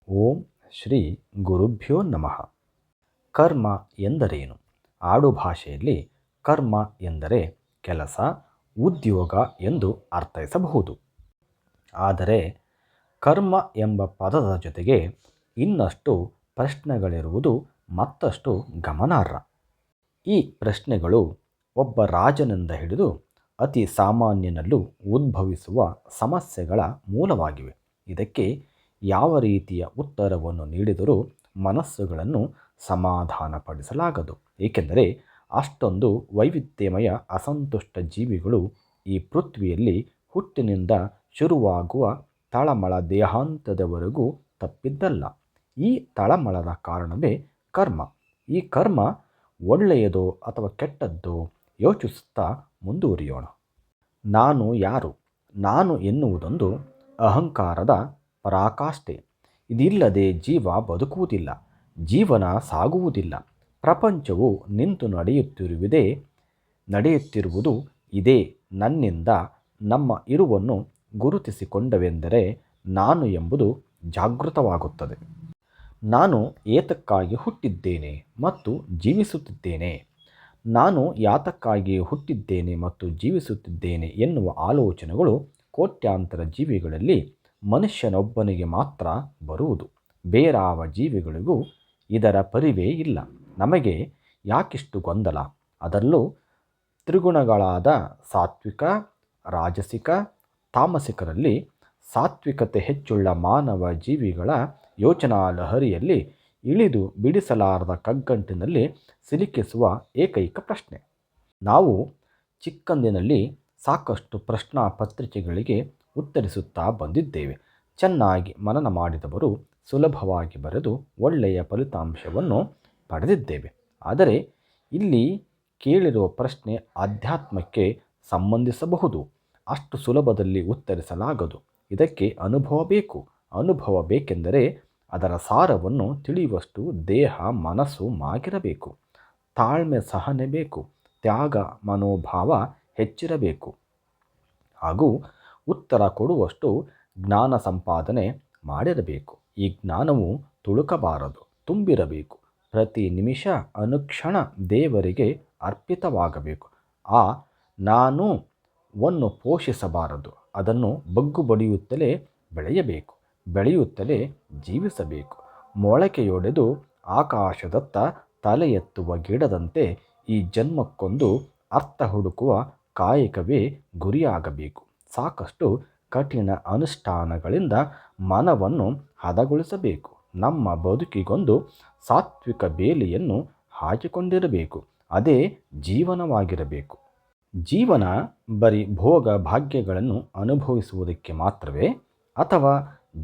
ಓಂ ಶ್ರೀ ಗುರುಭ್ಯೋ ನಮಃ. ಕರ್ಮ ಎಂದರೇನು? ಆಡುಭಾಷೆಯಲ್ಲಿ ಕರ್ಮ ಎಂದರೆ ಕೆಲಸ, ಉದ್ಯೋಗ ಎಂದು ಅರ್ಥೈಸಬಹುದು. ಆದರೆ ಕರ್ಮ ಎಂಬ ಪದದ ಜೊತೆಗೆ ಇನ್ನಷ್ಟು ಪ್ರಶ್ನೆಗಳಿರುವುದು ಮತ್ತಷ್ಟು ಗಮನಾರ್ಹ. ಈ ಪ್ರಶ್ನೆಗಳು ಒಬ್ಬ ರಾಜನಿಂದ ಹಿಡಿದು ಅತಿ ಸಾಮಾನ್ಯನಲ್ಲೂ ಉದ್ಭವಿಸುವ ಸಮಸ್ಯೆಗಳ ಮೂಲವಾಗಿವೆ. ಇದಕ್ಕೆ ಯಾವ ರೀತಿಯ ಉತ್ತರವನ್ನು ನೀಡಿದರೂ ಮನಸ್ಸುಗಳನ್ನು ಸಮಾಧಾನಪಡಿಸಲಾಗದು. ಏಕೆಂದರೆ ಅಷ್ಟೊಂದು ವೈವಿಧ್ಯಮಯ ಅಸಂತುಷ್ಟ ಜೀವಿಗಳು ಈ ಪೃಥ್ವಿಯಲ್ಲಿ ಹುಟ್ಟಿನಿಂದ ಶುರುವಾಗುವ ತಳಮಳ ದೇಹಾಂತದವರೆಗೂ ತಪ್ಪಿದ್ದಲ್ಲ. ಈ ತಳಮಳದ ಕಾರಣವೇ ಕರ್ಮ. ಈ ಕರ್ಮ ಒಳ್ಳೆಯದೋ ಅಥವಾ ಕೆಟ್ಟದ್ದೋ ಯೋಚಿಸುತ್ತಾ ಮುಂದುವರಿಯೋಣ. ನಾನು ಯಾರು? ನಾನು ಎನ್ನುವುದೊಂದು ಅಹಂಕಾರದ ಪರಾಕಾಷ್ಠೆ. ಇದಿಲ್ಲದೆ ಜೀವ ಬದುಕುವುದಿಲ್ಲ, ಜೀವನ ಸಾಗುವುದಿಲ್ಲ. ಪ್ರಪಂಚವು ನಿಂತು ನಡೆಯುತ್ತಿರುವುದು ಇದೇ ನನ್ನಿಂದ. ನಮ್ಮ ಇರುವನ್ನು ಗುರುತಿಸಿಕೊಂಡವೆಂದರೆ ನಾನು ಎಂಬುದು ಜಾಗೃತವಾಗುತ್ತದೆ. ನಾನು ಏತಕ್ಕಾಗಿ ಹುಟ್ಟಿದ್ದೇನೆ ಮತ್ತು ಜೀವಿಸುತ್ತಿದ್ದೇನೆ? ನಾನು ಯಾತಕ್ಕಾಗಿ ಹುಟ್ಟಿದ್ದೇನೆ ಮತ್ತು ಜೀವಿಸುತ್ತಿದ್ದೇನೆ ಎನ್ನುವ ಆಲೋಚನೆಗಳು ಕೋಟ್ಯಾಂತರ ಜೀವಿಗಳಲ್ಲಿ ಮನುಷ್ಯನೊಬ್ಬನಿಗೆ ಮಾತ್ರ ಬರುವುದು. ಬೇರಾವ ಜೀವಿಗಳಿಗೂ ಇದರ ಪರಿವೇ ಇಲ್ಲ. ನಮಗೆ ಯಾಕಿಷ್ಟು ಗೊಂದಲ? ಅದರಲ್ಲೂ ತ್ರಿಗುಣಗಳಾದ ಸಾತ್ವಿಕ, ರಾಜಸಿಕ, ತಾಮಸಿಕರಲ್ಲಿ ಸಾತ್ವಿಕತೆ ಹೆಚ್ಚುಳ್ಳ ಮಾನವ ಜೀವಿಗಳ ಯೋಚನಾ ಲಹರಿಯಲ್ಲಿ ಇಳಿದು ಬಿಡಿಸಲಾರದ ಕಗ್ಗಂಟಿನಲ್ಲಿ ಸಿಲುಕಿಸುವ ಏಕೈಕ ಪ್ರಶ್ನೆ. ನಾವು ಚಿಕ್ಕಂದಿನಲ್ಲಿ ಸಾಕಷ್ಟು ಪ್ರಶ್ನಾ ಪತ್ರಿಕೆಗಳಿಗೆ ಉತ್ತರಿಸುತ್ತಾ ಬಂದಿದ್ದೇವೆ. ಚೆನ್ನಾಗಿ ಮನನ ಮಾಡಿದವರು ಸುಲಭವಾಗಿ ಬರೆದು ಒಳ್ಳೆಯ ಫಲಿತಾಂಶವನ್ನು ಪಡೆದಿದ್ದೇವೆ. ಆದರೆ ಇಲ್ಲಿ ಕೇಳಿರುವ ಪ್ರಶ್ನೆ ಆಧ್ಯಾತ್ಮಕ್ಕೆ ಸಂಬಂಧಿಸಬಹುದು. ಅಷ್ಟು ಸುಲಭದಲ್ಲಿ ಉತ್ತರಿಸಲಾಗದು. ಇದಕ್ಕೆ ಅನುಭವ ಬೇಕು. ಅನುಭವ ಬೇಕೆಂದರೆ ಅದರ ಸಾರವನ್ನು ತಿಳಿಯುವಷ್ಟು ದೇಹ ಮನಸ್ಸು ಮಾಗಿರಬೇಕು. ತಾಳ್ಮೆ ಸಹನೆ ಬೇಕು. ತ್ಯಾಗ ಮನೋಭಾವ ಹೆಚ್ಚಿರಬೇಕು. ಹಾಗೂ ಉತ್ತರ ಕೊಡುವಷ್ಟು ಜ್ಞಾನ ಸಂಪಾದನೆ ಮಾಡಿರಬೇಕು. ಈ ಜ್ಞಾನವು ತುಳುಕಬಾರದು, ತುಂಬಿರಬೇಕು. ಪ್ರತಿ ನಿಮಿಷ ಅನುಕ್ಷಣ ದೇವರಿಗೆ ಅರ್ಪಿತವಾಗಬೇಕು. ಆ ನಾನು ವನ್ನು ಪೋಷಿಸಬಾರದು. ಅದನ್ನು ಬಗ್ಗು ಬಡಿಯುತ್ತಲೇ ಬೆಳೆಯಬೇಕು, ಬೆಳೆಯುತ್ತಲೇ ಜೀವಿಸಬೇಕು. ಮೊಳಕೆಯೊಡೆದು ಆಕಾಶದತ್ತ ತಲೆ ಎತ್ತುವ ಗಿಡದಂತೆ ಈ ಜನ್ಮಕ್ಕೊಂದು ಅರ್ಥ ಹುಡುಕುವ ಕಾಯಕವೇ ಗುರಿಯಾಗಬೇಕು. ಸಾಕಷ್ಟು ಕಠಿಣ ಅನುಷ್ಠಾನಗಳಿಂದ ಮನವನ್ನು ಹದಗೊಳಿಸಬೇಕು. ನಮ್ಮ ಬದುಕಿಗೊಂದು ಸಾತ್ವಿಕ ಬೇಲಿಯನ್ನು ಹಾಕಿಕೊಂಡಿರಬೇಕು. ಅದೇ ಜೀವನವಾಗಿರಬೇಕು. ಜೀವನ ಬರೀ ಭೋಗ ಭಾಗ್ಯಗಳನ್ನು ಅನುಭವಿಸುವುದಕ್ಕೆ ಮಾತ್ರವೇ? ಅಥವಾ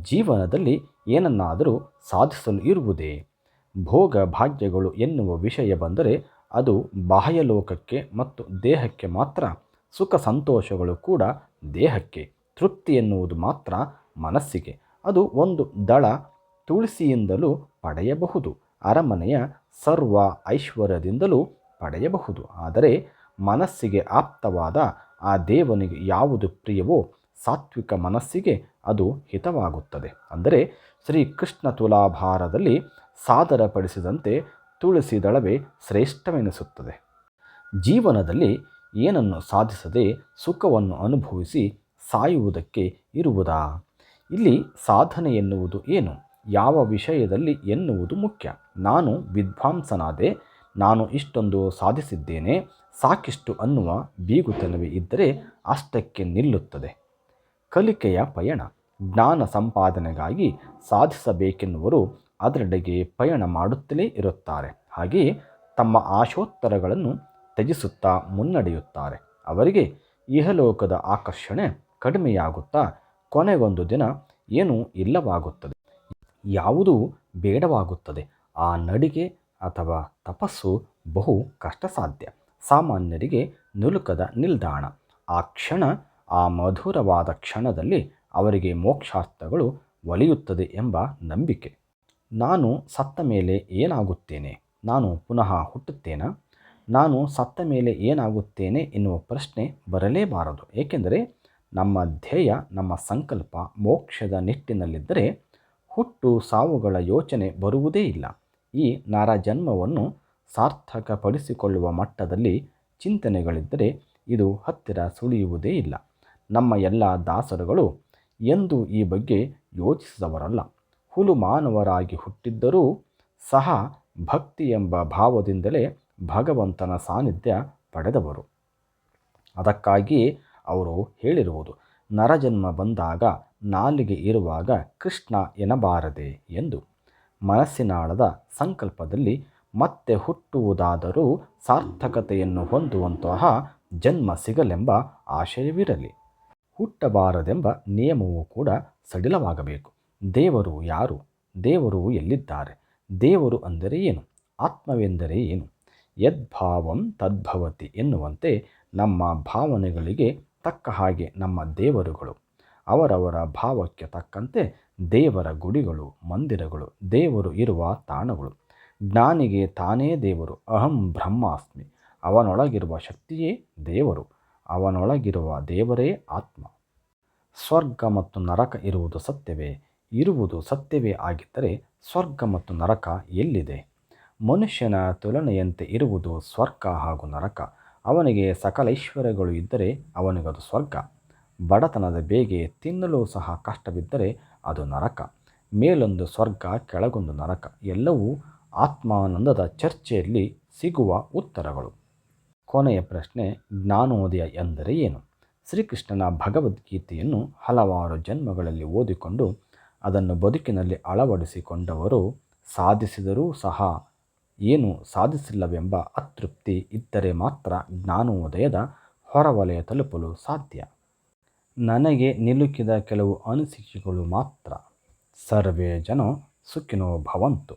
ಜೀವನದಲ್ಲಿ ಏನನ್ನಾದರೂ ಸಾಧಿಸಲು ಇರುವುದೇ? ಭೋಗ ಭಾಗ್ಯಗಳು ಎನ್ನುವ ವಿಷಯ ಬಂದರೆ ಅದು ಬಾಹ್ಯಲೋಕಕ್ಕೆ ಮತ್ತು ದೇಹಕ್ಕೆ ಮಾತ್ರ. ಸುಖ ಸಂತೋಷಗಳು ಕೂಡ ದೇಹಕ್ಕೆ. ತೃಪ್ತಿ ಎನ್ನುವುದು ಮಾತ್ರ ಮನಸ್ಸಿಗೆ. ಅದು ಒಂದು ದಳ ತುಳಸಿಯಿಂದಲೂ ಪಡೆಯಬಹುದು, ಅರಮನೆಯ ಸರ್ವ ಐಶ್ವರ್ಯದಿಂದಲೂ ಪಡೆಯಬಹುದು. ಆದರೆ ಮನಸ್ಸಿಗೆ ಆಪ್ತವಾದ ಆ ದೇವನಿಗೆ ಯಾವುದು ಪ್ರಿಯವೋ ಸಾತ್ವಿಕ ಮನಸ್ಸಿಗೆ ಅದು ಹಿತವಾಗುತ್ತದೆ. ಅಂದರೆ ಶ್ರೀಕೃಷ್ಣ ತುಲಾಭಾರದಲ್ಲಿ ಸಾದರಪಡಿಸಿದಂತೆ ತುಳಸಿ ದಳವೇ ಶ್ರೇಷ್ಠವೆನಿಸುತ್ತದೆ. ಜೀವನದಲ್ಲಿ ಏನನ್ನು ಸಾಧಿಸದೆ ಸುಖವನ್ನು ಅನುಭವಿಸಿ ಸಾಯುವುದಕ್ಕೆ ಇರುವುದಾ? ಇಲ್ಲಿ ಸಾಧನೆ ಎನ್ನುವುದು ಏನು, ಯಾವ ವಿಷಯದಲ್ಲಿ ಎನ್ನುವುದು ಮುಖ್ಯ. ನಾನು ವಿದ್ವಾಂಸನಾದೆ, ನಾನು ಇಷ್ಟೊಂದು ಸಾಧಿಸಿದ್ದೇನೆ, ಸಾಕಿಷ್ಟು ಅನ್ನುವ ಬೀಗುತನವೇ ಇದ್ದರೆ ಅಷ್ಟಕ್ಕೆ ನಿಲ್ಲುತ್ತದೆ ಕಲಿಕೆಯ ಪಯಣ. ಜ್ಞಾನ ಸಂಪಾದನೆಗಾಗಿ ಸಾಧಿಸಬೇಕೆನ್ನುವರು ಅದರೆಡೆಗೆ ಪಯಣ ಮಾಡುತ್ತಲೇ ಇರುತ್ತಾರೆ. ಹಾಗೆಯೇ ತಮ್ಮ ಆಶೋತ್ತರಗಳನ್ನು ತ್ಯಜಿಸುತ್ತಾ ಮುನ್ನಡೆಯುತ್ತಾರೆ. ಅವರಿಗೆ ಇಹಲೋಕದ ಆಕರ್ಷಣೆ ಕಡಿಮೆಯಾಗುತ್ತಾ ಕೊನೆಗೊಂದು ದಿನ ಏನೂ ಇಲ್ಲವಾಗುತ್ತದೆ, ಯಾವುದೂ ಬೇಡವಾಗುತ್ತದೆ. ಆ ನಡಿಗೆ ಅಥವಾ ತಪಸ್ಸು ಬಹು ಕಷ್ಟ ಸಾಧ್ಯ. ಸಾಮಾನ್ಯರಿಗೆ ನಿಲುಕದ ನಿಲ್ದಾಣ. ಆ ಕ್ಷಣ, ಆ ಮಧುರವಾದ ಕ್ಷಣದಲ್ಲಿ ಅವರಿಗೆ ಮೋಕ್ಷಾರ್ಥಗಳು ಒಲಿಯುತ್ತದೆ ಎಂಬ ನಂಬಿಕೆ. ನಾನು ಸತ್ತ ಮೇಲೆ ಏನಾಗುತ್ತೇನೆ? ನಾನು ಪುನಃ ಹುಟ್ಟುತ್ತೇನಾ? ನಾನು ಸತ್ತ ಮೇಲೆ ಏನಾಗುತ್ತೇನೆ ಎನ್ನುವ ಪ್ರಶ್ನೆ ಬರಲೇಬಾರದು. ಏಕೆಂದರೆ ನಮ್ಮ ಧ್ಯೇಯ, ನಮ್ಮ ಸಂಕಲ್ಪ ಮೋಕ್ಷದ ನಿಟ್ಟಿನಲ್ಲಿದ್ದರೆ ಹುಟ್ಟು ಸಾವುಗಳ ಯೋಚನೆ ಬರುವುದೇ ಇಲ್ಲ. ಈ ನರಜನ್ಮವನ್ನು ಸಾರ್ಥಕಪಡಿಸಿಕೊಳ್ಳುವ ಮಟ್ಟದಲ್ಲಿ ಚಿಂತನೆಗಳಿದ್ದರೆ ಇದು ಹತ್ತಿರ ಸುಳಿಯುವುದೇ ಇಲ್ಲ. ನಮ್ಮ ಎಲ್ಲ ದಾಸರುಗಳು ಎಂದೂ ಈ ಬಗ್ಗೆ ಯೋಚಿಸಿದವರಲ್ಲ. ಹುಲು ಮಾನವರಾಗಿ ಹುಟ್ಟಿದ್ದರೂ ಸಹ ಭಕ್ತಿ ಎಂಬ ಭಾವದಿಂದಲೇ ಭಗವಂತನ ಸಾನ್ನಿಧ್ಯ ಪಡೆದವರು. ಅದಕ್ಕಾಗಿಯೇ ಅವರು ಹೇಳಿರುವುದು, ನರಜನ್ಮ ಬಂದಾಗ ನಾಲಿಗೆ ಇರುವಾಗ ಕೃಷ್ಣ ಎನ್ನಬಾರದೆ ಎಂದು. ಮನಸ್ಸಿನಾಳದ ಸಂಕಲ್ಪದಲ್ಲಿ ಮತ್ತೆ ಹುಟ್ಟುವುದಾದರೂ ಸಾರ್ಥಕತೆಯನ್ನು ಹೊಂದುವಂತಹ ಜನ್ಮ ಸಿಗಲೆಂಬ ಆಶಯವಿರಲಿ. ಹುಟ್ಟಬಾರದೆಂಬ ನಿಯಮವೂ ಕೂಡ ಸಡಿಲವಾಗಬೇಕು. ದೇವರು ಯಾರು? ದೇವರು ಎಲ್ಲಿದ್ದಾರೆ? ದೇವರು ಅಂದರೆ ಏನು? ಆತ್ಮವೆಂದರೆ ಏನು? ಯದ್ಭಾವಂ ತದ್ಭವತಿ ಎನ್ನುವಂತೆ ನಮ್ಮ ಭಾವನೆಗಳಿಗೆ ತಕ್ಕ ಹಾಗೆ ನಮ್ಮ ದೇವರುಗಳು, ಅವರವರ ಭಾವಕ್ಕೆ ತಕ್ಕಂತೆ ದೇವರ ಗುಡಿಗಳು, ಮಂದಿರಗಳು, ದೇವರು ಇರುವ ತಾಣಗಳು. ಜ್ಞಾನಿಗೆ ತಾನೇ ದೇವರು. ಅಹಂ ಬ್ರಹ್ಮಾಸ್ಮಿ. ಅವನೊಳಗಿರುವ ಶಕ್ತಿಯೇ ದೇವರು. ಅವನೊಳಗಿರುವ ದೇವರೇ ಆತ್ಮ. ಸ್ವರ್ಗ ಮತ್ತು ನರಕ ಇರುವುದು ಸತ್ಯವೇ? ಇರುವುದು ಸತ್ಯವೇ ಆಗಿದ್ದರೆ ಸ್ವರ್ಗ ಮತ್ತು ನರಕ ಎಲ್ಲಿದೆ? ಮನುಷ್ಯನ ತುಲನೆಯಂತೆ ಇರುವುದು ಸ್ವರ್ಗ ಹಾಗೂ ನರಕ. ಅವನಿಗೆ ಸಕಲೈಶ್ವರ್ಯಗಳು ಇದ್ದರೆ ಅವನಿಗದು ಸ್ವರ್ಗ. ಬಡತನದ ಬೇಗೆ ತಿನ್ನಲು ಸಹ ಕಷ್ಟವಿದ್ದರೆ ಅದು ನರಕ. ಮೇಲೊಂದು ಸ್ವರ್ಗ, ಕೆಳಗೊಂದು ನರಕ. ಎಲ್ಲವೂ ಆತ್ಮಾನಂದದ ಚರ್ಚೆಯಲ್ಲಿ ಸಿಗುವ ಉತ್ತರಗಳು. ಕೊನೆಯ ಪ್ರಶ್ನೆ, ಜ್ಞಾನೋದಯ ಎಂದರೆ ಏನು? ಶ್ರೀಕೃಷ್ಣನ ಭಗವದ್ಗೀತೆಯನ್ನು ಹಲವಾರು ಜನ್ಮಗಳಲ್ಲಿ ಓದಿಕೊಂಡು ಅದನ್ನು ಬದುಕಿನಲ್ಲಿ ಅಳವಡಿಸಿಕೊಂಡವರು ಸಾಧಿಸಿದರೂ ಸಹ ಏನು ಸಾಧಿಸಿಲ್ಲವೆಂಬ ಅತೃಪ್ತಿ ಇದ್ದರೆ ಮಾತ್ರ ಜ್ಞಾನೋದಯದ ಹೊರವಲಯ ತಲುಪಲು ಸಾಧ್ಯ. ನನಗೆ ನಿಲುಕಿದ ಕೆಲವು ಅನಿಸಿಕೆಗಳು ಮಾತ್ರ. ಸರ್ವೇ ಜನ ಸುಖಿನೋ ಭವಂತು.